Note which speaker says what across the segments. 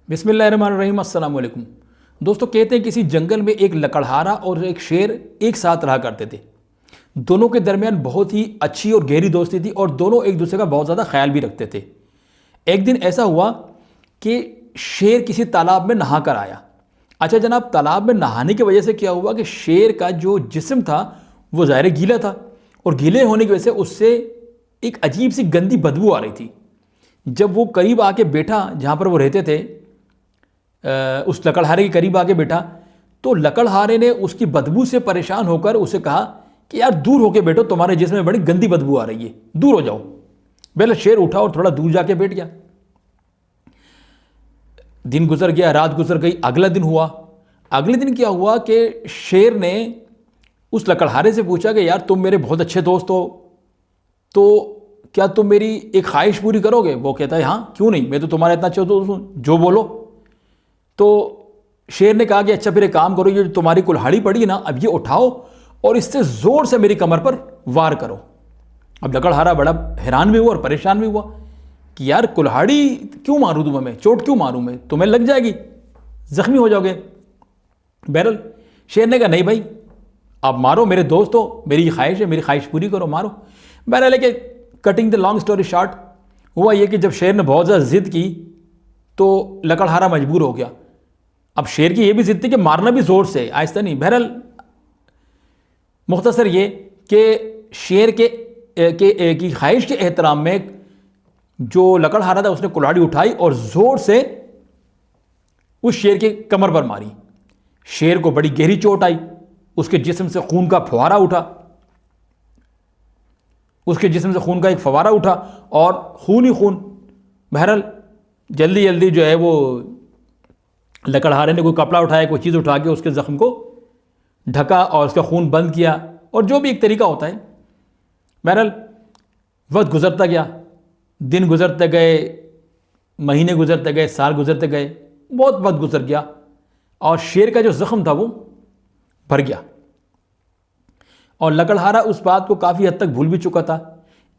Speaker 1: بسم اللہ الرحمن الرحیم۔ السلام علیکم دوستو، کہتے ہیں کسی جنگل میں ایک لکڑہارا اور ایک شیر ایک ساتھ رہا کرتے تھے۔ دونوں کے درمیان بہت ہی اچھی اور گہری دوستی تھی اور دونوں ایک دوسرے کا بہت زیادہ خیال بھی رکھتے تھے۔ ایک دن ایسا ہوا کہ شیر کسی تالاب میں نہا کر آیا۔ اچھا جناب، تالاب میں نہانے کی وجہ سے کیا ہوا کہ شیر کا جو جسم تھا وہ ظاہر گیلا تھا، اور گیلے ہونے کی وجہ سے اس سے ایک عجیب سی گندی بدبو آ رہی تھی۔ جب وہ قریب آ کے بیٹھا جہاں پر وہ رہتے تھے، اس لکڑہارے کے قریب آ کے بیٹھا، تو لکڑہارے نے اس کی بدبو سے پریشان ہو کر اسے کہا کہ یار دور ہو کے بیٹھو، تمہارے جسم میں بڑی گندی بدبو آ رہی ہے، دور ہو جاؤ۔ پہلے شیر اٹھا اور تھوڑا دور جا کے بیٹھ گیا۔ دن گزر گیا، رات گزر گئی، اگلا دن ہوا۔ اگلے دن کیا ہوا کہ شیر نے اس لکڑہارے سے پوچھا کہ یار تم میرے بہت اچھے دوست ہو، تو کیا تم میری ایک خواہش پوری کرو گے؟ وہ کہتا ہے ہاں کیوں نہیں، میں تو تمہارا اتنا اچھا دوست ہوں، جو بولو۔ تو شیر نے کہا کہ اچھا پھر ایک کام کرو، یہ جو تمہاری کلہاڑی پڑی ہے نا، اب یہ اٹھاؤ اور اس سے زور سے میری کمر پر وار کرو۔ اب لکڑہارا بڑا حیران بھی ہوا اور پریشان بھی ہوا کہ یار کلہاڑی کیوں ماروں تمہیں میں، چوٹ کیوں ماروں میں، تمہیں لگ جائے گی، زخمی ہو جاؤ گے۔ بہرحال شیر نے کہا نہیں بھائی، آپ مارو، میرے دوست ہو، میری خواہش ہے، میری خواہش پوری کرو، مارو۔ بہرحال ہے کہ cutting the long story short, ہوا یہ کہ جب شیر نے بہت زیادہ ضد کی تو لکڑہارا مجبور ہو گیا۔ اب شیر کی یہ بھی ضد تھی کہ مارنا بھی زور سے، آہستہ نہیں۔ بہرحال مختصر یہ کہ شیر کی خواہش کے احترام میں جو لکڑہارا تھا اس نے کلہاڑی اٹھائی اور زور سے اس شیر کے کمر پر ماری۔ شیر کو بڑی گہری چوٹ آئی، اس کے جسم سے خون کا فوارہ اٹھا، ایک فوارہ اٹھا اور خون ہی خون۔ بہرحال جلدی جو ہے وہ لکڑہارے نے کوئی کپڑا اٹھایا، کوئی چیز اٹھا کے اس کے زخم کو ڈھکا اور اس کا خون بند کیا، اور جو بھی ایک طریقہ ہوتا ہے۔ بہرحال وقت گزرتا گیا، دن گزرتے گئے، مہینے گزرتے گئے، سال گزرتے گئے، بہت وقت گزر گیا اور شیر کا جو زخم تھا وہ بھر گیا، اور لکڑہارا اس بات کو کافی حد تک بھول بھی چکا تھا۔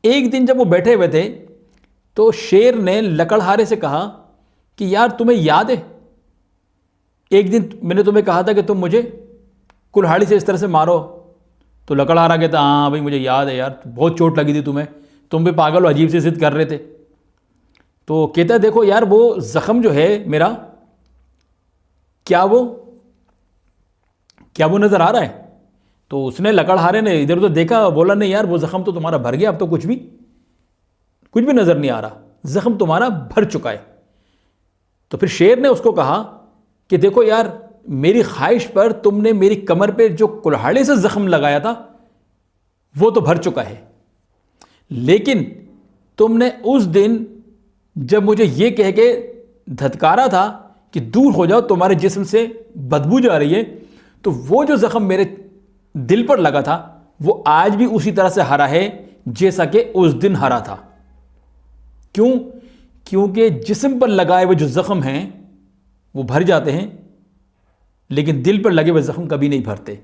Speaker 1: ایک دن جب وہ بیٹھے ہوئے تھے تو شیر نے لکڑہارے سے کہا کہ یار تمہیں یاد ہے ایک دن میں نے تمہیں کہا تھا کہ تم مجھے کلہاڑی سے اس طرح سے مارو؟ تو لکڑہارا کہتا ہاں بھائی مجھے یاد ہے یار، بہت چوٹ لگی تھی تمہیں، تم بھی پاگل ہو، عجیب سے ضد کر رہے تھے۔ تو کہتا ہے دیکھو یار وہ زخم جو ہے میرا، کیا وہ نظر آ رہا ہے؟ تو اس نے لکڑہارے نے ادھر ادھر دیکھا، بولا نہیں یار وہ زخم تو تمہارا بھر گیا، اب تو کچھ بھی نظر نہیں آ رہا، زخم تمہارا بھر چکا ہے۔ تو پھر شیر نے اس کو کہا کہ دیکھو یار میری خواہش پر تم نے میری کمر پہ جو کلہاڑی سے زخم لگایا تھا وہ تو بھر چکا ہے، لیکن تم نے اس دن جب مجھے یہ کہہ کے دھتکارا تھا کہ دور ہو جاؤ تمہارے جسم سے بدبو جا رہی ہے، تو وہ جو زخم میرے دل پر لگا تھا وہ آج بھی اسی طرح سے ہرا ہے جیسا کہ اس دن ہرا تھا۔ کیوں؟ کیونکہ جسم پر لگائے ہوئے جو زخم ہیں وہ بھر جاتے ہیں، لیکن دل پر لگے ہوئے زخم کبھی نہیں بھرتے۔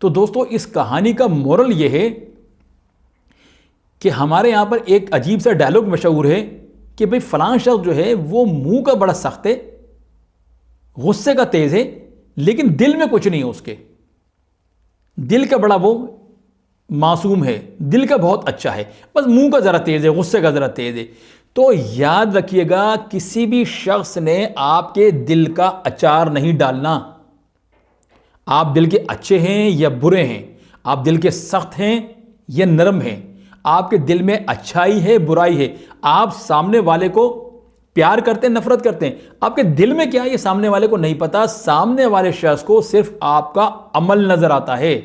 Speaker 1: تو دوستو اس کہانی کا مورل یہ ہے کہ ہمارے یہاں پر ایک عجیب سا ڈائلاگ مشہور ہے کہ بھئی فلاں شخص جو ہے وہ منہ کا بڑا سخت ہے، غصے کا تیز ہے، لیکن دل میں کچھ نہیں ہے، اس کے دل کا بڑا وہ معصوم ہے، دل کا بہت اچھا ہے، بس منہ کا ذرا تیز ہے، غصے کا ذرا تیز ہے۔ تو یاد رکھیے گا کسی بھی شخص نے آپ کے دل کا اچار نہیں ڈالنا۔ آپ دل کے اچھے ہیں یا برے ہیں، آپ دل کے سخت ہیں یا نرم ہیں، آپ کے دل میں اچھائی ہے برائی ہے، آپ سامنے والے کو پیار کرتے ہیں نفرت کرتے ہیں، آپ کے دل میں کیا ہے یہ سامنے والے کو نہیں پتا۔ سامنے والے شخص کو صرف آپ کا عمل نظر آتا ہے،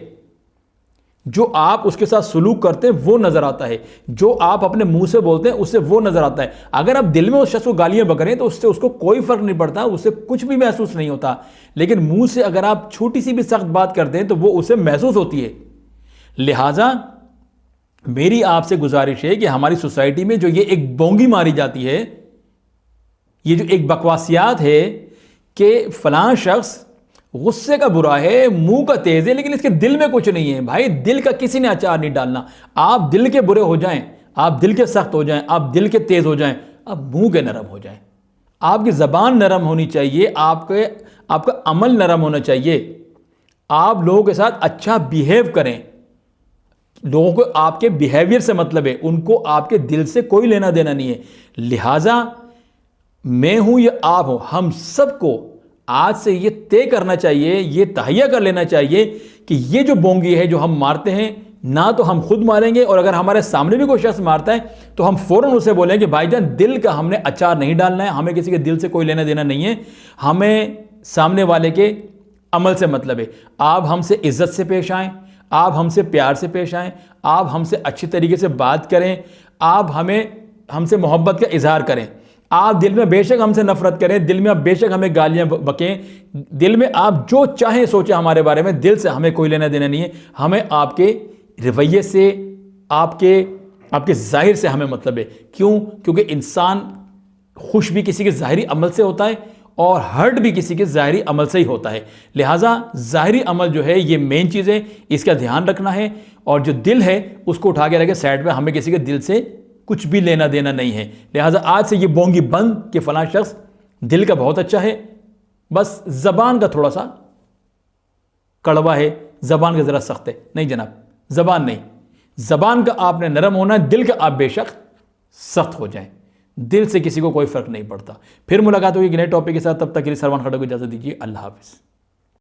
Speaker 1: جو آپ اس کے ساتھ سلوک کرتے ہیں وہ نظر آتا ہے، جو آپ اپنے منہ سے بولتے ہیں اس سے وہ نظر آتا ہے۔ اگر آپ دل میں اس شخص کو گالیاں بک رہے ہیں تو اس سے اس کو کوئی فرق نہیں پڑتا، اس سے کچھ بھی محسوس نہیں ہوتا، لیکن منہ سے اگر آپ چھوٹی سی بھی سخت بات کرتے ہیں تو وہ اسے محسوس ہوتی ہے۔ لہٰذا میری آپ سے گزارش ہے کہ ہماری سوسائٹی میں جو یہ ایک بونگی ماری جاتی ہے، یہ جو ایک بکواسیات ہے کہ فلاں شخص غصے کا برا ہے، منہ کا تیز ہے، لیکن اس کے دل میں کچھ نہیں ہے، بھائی دل کا کسی نے اچار نہیں ڈالنا۔ آپ دل کے برے ہو جائیں، آپ دل کے سخت ہو جائیں، آپ دل کے تیز ہو جائیں، آپ منہ کے نرم ہو جائیں، آپ کی زبان نرم ہونی چاہیے، آپ کا عمل نرم ہونا چاہیے، آپ لوگوں کے ساتھ اچھا بیہیو کریں، لوگوں کو آپ کے بیہیویئر سے مطلب ہے، ان کو آپ کے دل سے کوئی لینا دینا نہیں ہے۔ لہٰذا میں ہوں یا آپ ہوں، ہم سب کو آج سے یہ طے کرنا چاہیے، یہ تہیہ کر لینا چاہیے کہ یہ جو بونگی ہے جو ہم مارتے ہیں، نہ تو ہم خود ماریں گے، اور اگر ہمارے سامنے بھی کوئی شخص مارتا ہے تو ہم فوراً اسے بولیں کہ بھائی جان دل کا ہم نے اچار نہیں ڈالنا ہے، ہمیں کسی کے دل سے کوئی لینا دینا نہیں ہے، ہمیں سامنے والے کے عمل سے مطلب ہے۔ آپ ہم سے عزت سے پیش آئیں، آپ ہم سے پیار سے پیش آئیں، آپ ہم سے اچھی طریقے سے بات کریں، آپ ہم سے محبت کا اظہار کریں۔ آپ دل میں بے شک ہم سے نفرت کریں، دل میں آپ بے شک ہمیں گالیاں بکیں، دل میں آپ جو چاہیں سوچیں ہمارے بارے میں، دل سے ہمیں کوئی لینا دینا نہیں ہے، ہمیں آپ کے رویے سے، آپ کے ظاہر سے ہمیں مطلب ہے۔ کیوں؟ کیونکہ انسان خوش بھی کسی کے ظاہری عمل سے ہوتا ہے اور ہرٹ بھی کسی کے ظاہری عمل سے ہی ہوتا ہے، لہٰذا ظاہری عمل جو ہے یہ مین چیز ہے، اس کا دھیان رکھنا ہے، اور جو دل ہے اس کو اٹھا کے رکھے سائڈ پہ، ہمیں کسی کے دل سے کچھ بھی لینا دینا نہیں ہے۔ لہٰذا آج سے یہ بونگی بند کہ فلاں شخص دل کا بہت اچھا ہے، بس زبان کا تھوڑا سا کڑوا ہے، زبان کا ذرا سخت ہے۔ نہیں جناب، زبان نہیں، زبان کا آپ نے نرم ہونا ہے، دل کا آپ بے شک سخت ہو جائیں، دل سے کسی کو کوئی فرق نہیں پڑتا۔ پھر ملاقات ہوگی ایک نئے ٹاپک کے ساتھ، تب تک کے لیے سلمان خٹک کو اجازت دیجیے، اللہ حافظ۔